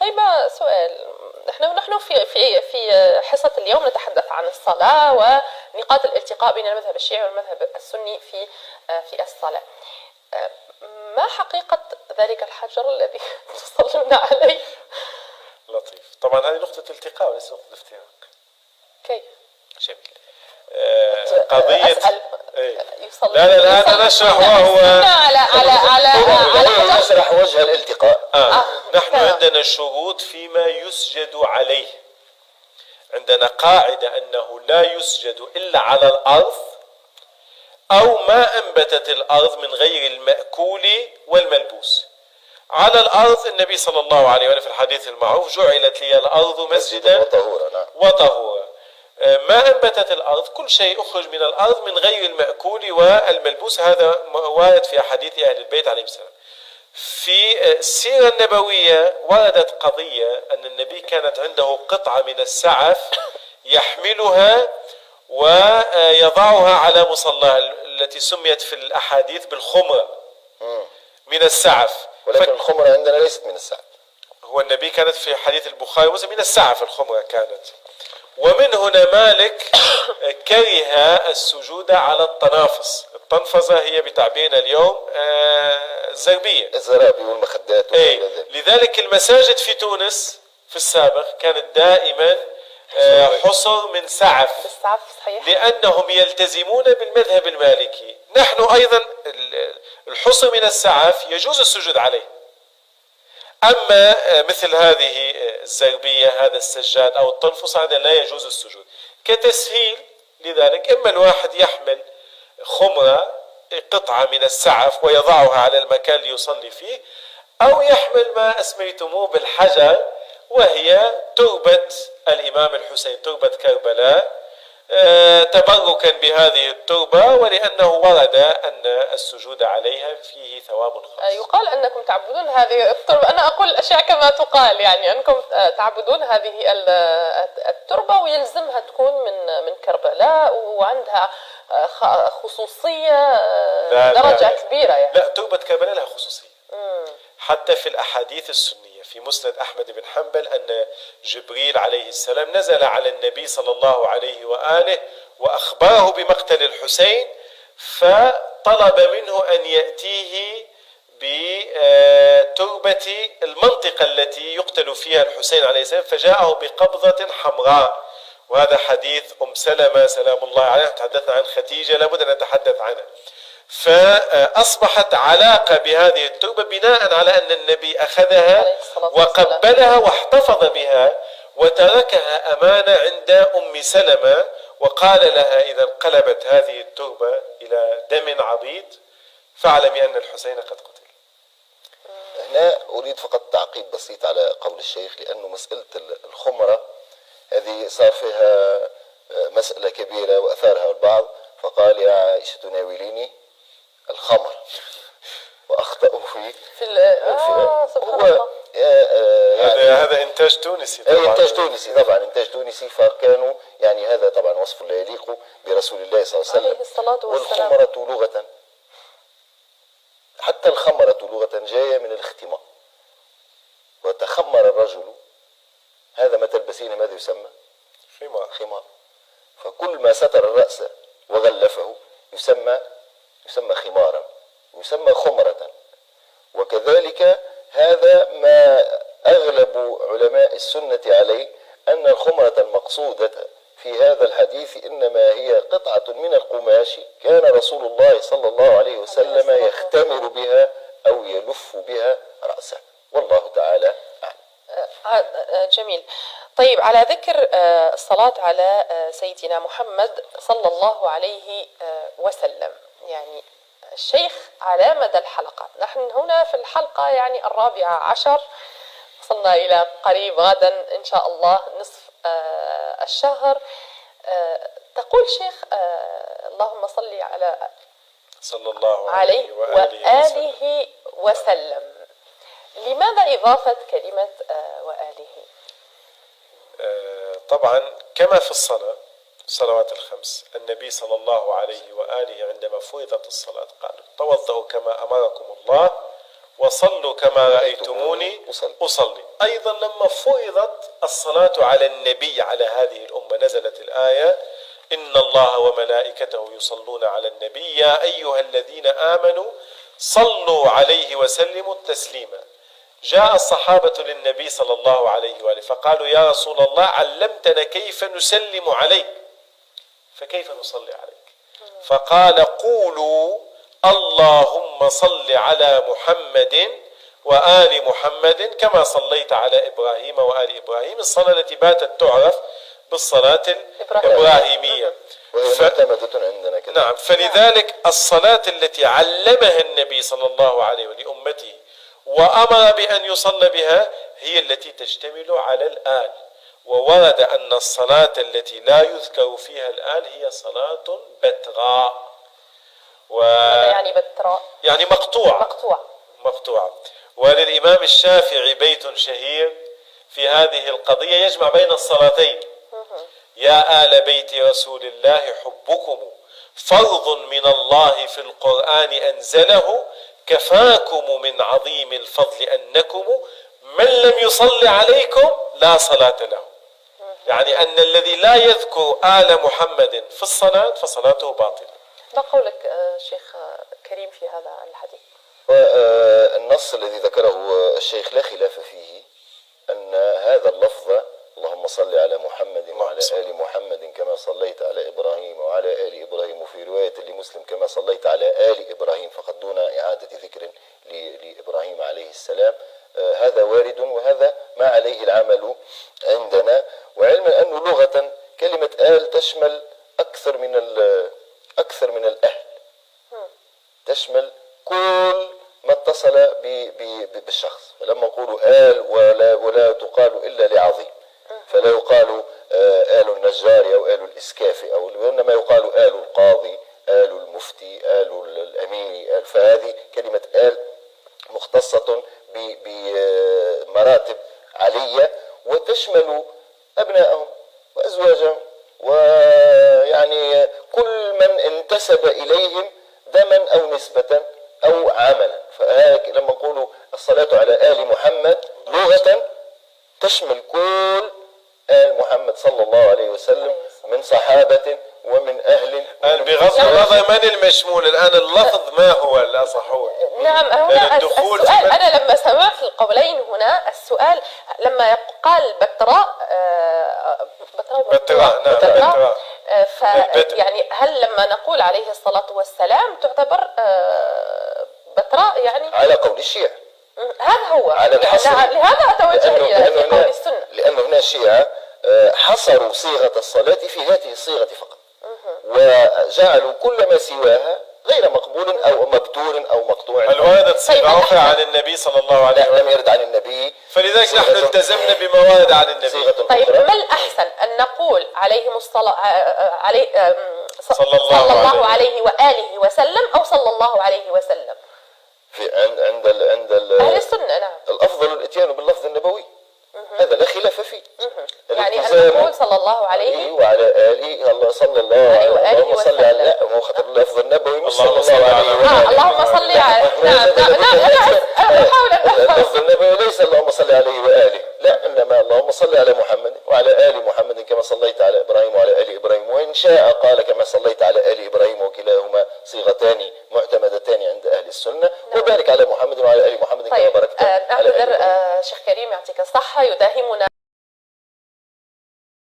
طيب سؤال، نحن في حصة اليوم نتحدث عن الصلاة ونقاط الالتقاء بين المذهب الشيعي والمذهب السني في الصلاة. ما حقيقة ذلك الحجر الذي تصلون عليه؟ لطيف. طبعا هذه نقطة التقاء وليس نقطة افتراق. كيف؟ جميل. قضية أسأل. لا أنا نشرح وهو على نشرح وجه الالتقاء. نحن عندنا شروط فيما يسجد عليه. عندنا قاعدة أنه لا يسجد إلا على الأرض أو ما أنبتت الأرض من غير المأكول والملبوس. على الأرض النبي صلى الله عليه وسلم في الحديث المعروف جعلت لي الأرض مسجدا وطهورا. ما أنبتت الأرض كل شيء أخرج من الأرض من غير المأكول والملبوس، هذا وارد في أحاديث أهل البيت عليهم السلام. في السيرة النبوية وردت قضية أن النبي كانت عنده قطعة من السعف يحملها ويضعها على مصلاه التي سميت في الأحاديث بالخمرة من السعف. ولكن الخمرة عندنا ليست من السعف. هو النبي كانت في حديث البخاري وسلم من السعف الخمرة كانت. ومن هنا مالك كره السجود على التنافس. التنفذة هي بتعبيرنا اليوم الزربية، الزرابي والمخدات لذلك المساجد في تونس في السابق كانت دائما حصر من سعف، لأنهم يلتزمون بالمذهب المالكي. نحن أيضا الحصر من السعف يجوز السجود عليه. أما مثل هذه الزربية هذا السجاد أو التنفس هذا لا يجوز السجود كتسهيل. لذلك إما الواحد يحمل خمرة قطعة من السعف ويضعها على المكان ليصلي فيه، أو يحمل ما أسميتموه بالحجر وهي تربة الإمام الحسين، تربة كربلاء، تبركا بهذه التربة ولأنه ورد أن السجود عليها فيه ثواب خاص. يقال أنكم تعبدون هذه التربة، أنا أقول الأشياء كما تقال، يعني أنكم تعبدون هذه التربة ويلزمها تكون من كربلاء وعندها خصوصية درجة كبيرة يعني. لا، تربة كربلاء لها خصوصية. حتى في الأحاديث السنية في مسند أحمد بن حنبل أن جبريل عليه السلام نزل على النبي صلى الله عليه وآله وأخبره بمقتل الحسين، فطلب منه أن يأتيه بتربة المنطقة التي يقتل فيها الحسين عليه السلام، فجاءه بقبضة حمراء. وهذا حديث سلمة سلام الله عليه، تحدثنا عن خديجة لابد أن نتحدث عنها. فأصبحت علاقة بهذه التربة بناء على أن النبي أخذها وقبلها واحتفظ بها وتركها أمانة عند أم سلمة، وقال لها إذا انقلبت هذه التربة إلى دم عبيد فاعلمي أن الحسين قد قتل. هنا أريد فقط تعقيب بسيط على قول الشيخ، لأنه مسألة الخمرة هذه صار فيها مسألة كبيرة وأثارها البعض، فقال يا عائشة ناوليني الخمر وأخطأوا سبحان الله. هذا إنتاج تونسي طبعا. إنتاج تونسي طبعا، إنتاج تونسي، فكانوا يعني هذا طبعا وصف لا يليق برسول الله صلى الله عليه وسلم. عليه الصلاة والسلام. والخمرة لغة، حتى الخمرة لغة جاية من الاختمار. وتخمر الرجل، هذا ما تلبسين ماذا يسمى؟ خمار. فكل ما ستر الرأس وغلفه يسمى خمارا، يسمى خمرة. وكذلك هذا ما أغلب علماء السنة عليه، أن الخمرة المقصودة في هذا الحديث إنما هي قطعة من القماش كان رسول الله صلى الله عليه وسلم يختمر بها أو يلف بها رأسه، والله تعالى أعلم. جميل. طيب، على ذكر الصلاة على سيدنا محمد صلى الله عليه وسلم، يعني الشيخ على مدى الحلقات، نحن هنا في الحلقة يعني 14، وصلنا إلى قريب غدا إن شاء الله نصف الشهر. تقول شيخ اللهم صل على صلى الله عليه وآله وسلم. لماذا إضافة كلمة وآله؟ طبعا كما في الصلوات الخمس، النبي صلى الله عليه وآله عندما فرضت الصلاة قال توضؤوا كما أمركم الله وصلوا كما رأيتموني أصلي. أيضا لما فرضت الصلاة على النبي على هذه الأمة نزلت الآية إن الله وملائكته يصلون على النبي يا أيها الذين آمنوا صلوا عليه وسلموا تسليما. جاء الصحابة للنبي صلى الله عليه وآله فقالوا يا رسول الله علمتنا كيف نسلم عليك فكيف نصلي عليك؟ فقال قولوا اللهم صل على محمد وآل محمد كما صليت على إبراهيم وآل إبراهيم، الصلاة التي باتت تعرف بالصلاة الإبراهيمية وهي معتمدة عندنا كذلك. نعم، فلذلك الصلاة التي علمها النبي صلى الله عليه لأمته وأمر بأن يصلى بها هي التي تشتمل على الآل. وورد أن الصلاة التي لا يذكر فيها الآل هي صلاة بتراء. ماذا يعني بتراء؟ يعني مقطوعة. وللإمام الشافعي بيت شهير في هذه القضية يجمع بين الصلاتين: يا آل بيت رسول الله حبكم فرض من الله في القرآن أنزله كفاكم من عظيم الفضل أنكم من لم يصل عليكم لا صلاة له. يعني أن الذي لا يذكر آل محمد في الصلاة فصلاته باطلة. ما قولك شيخ كريم في هذا الحديث؟ النص الذي ذكره الشيخ لا خلاف فيه أن هذا اللفظ اللهم صل على محمد وعلى آل محمد كما صليت على إبراهيم وعلى آل إبراهيم، وفي رواية لمسلم كما صليت على آل إبراهيم فقط دون إعادة ذكر لإبراهيم عليه السلام، هذا وارد وهذا ما عليه العمل عندنا. وعلما أنه لغة كلمة آل تشمل أكثر من الأهل، تشمل كل ما اتصل بالشخص. فلما نقول آل ولا تقال إلا لعظيم، فلا يقال آل النجار أو آل الإسكافي أو إنما يقال آل القاضي، آل المفتي، آل الأمير. فهذه كلمة آل مختصة بمراتب علية وتشمل أبنائهم وأزواجهم ويعني كل من انتسب إليهم دما أو نسبة أو عملا. فلما نقول الصلاة على آل محمد لغة تشمل كل آل محمد صلى الله عليه وسلم من صحابة ومن أهل. بغض النظر من المشمول الآن اللفظ ما هو الأصح؟ نعم، هنا السؤال أنا لما سمعت القولين هنا السؤال لما قال بتراء يعني هل لما نقول عليه الصلاة والسلام تعتبر بتراء يعني على قول الشيعة؟ هذا هو على الحصر. لهذا أتوجه إلى قول السنة، لأن هنا الشيعة حصروا صيغة الصلاة في هذه الصيغة فقط، وجعلوا كل ما سواها غير مقبول أو مبتور أو مقطوع. هل وردت صيغة أخرى عن النبي صلى الله عليه وسلم؟ لم يرد عن النبي، فلذلك نحن التزمنا بما ورد عن النبي. طيب ما الأحسن أن نقول عليهم الصلاة صلى الله عليه وآله وسلم أو صلى الله عليه وسلم؟ في عند أهل السنة نعم الأفضل الإتيان باللفظ النبوي، هذا لا خلاف فيه. يعني أن نقول صلى الله عليه وعلى آله، الله صلى الله عليه وآله وسلم. لا، هو خاطر اللفظ النبوي مش صلى الله عليه وآله. اللهم صل على اللفظ النبوي ليس اللهم صل عليه وآله، لا، إنما اللهم صل على محمد وعلى آل محمد كما صليت على إبراهيم وعلى آل إبراهيم، وإن شاء قال كما صليت على آل إبراهيم، وكلاهما صيغتان معتمدتان عند أهل السنة. وبارك على محمد وعلى آل محمد كما باركت على آل إبراهيم. شيخ كريم يعطيك الصحة، يداهمنا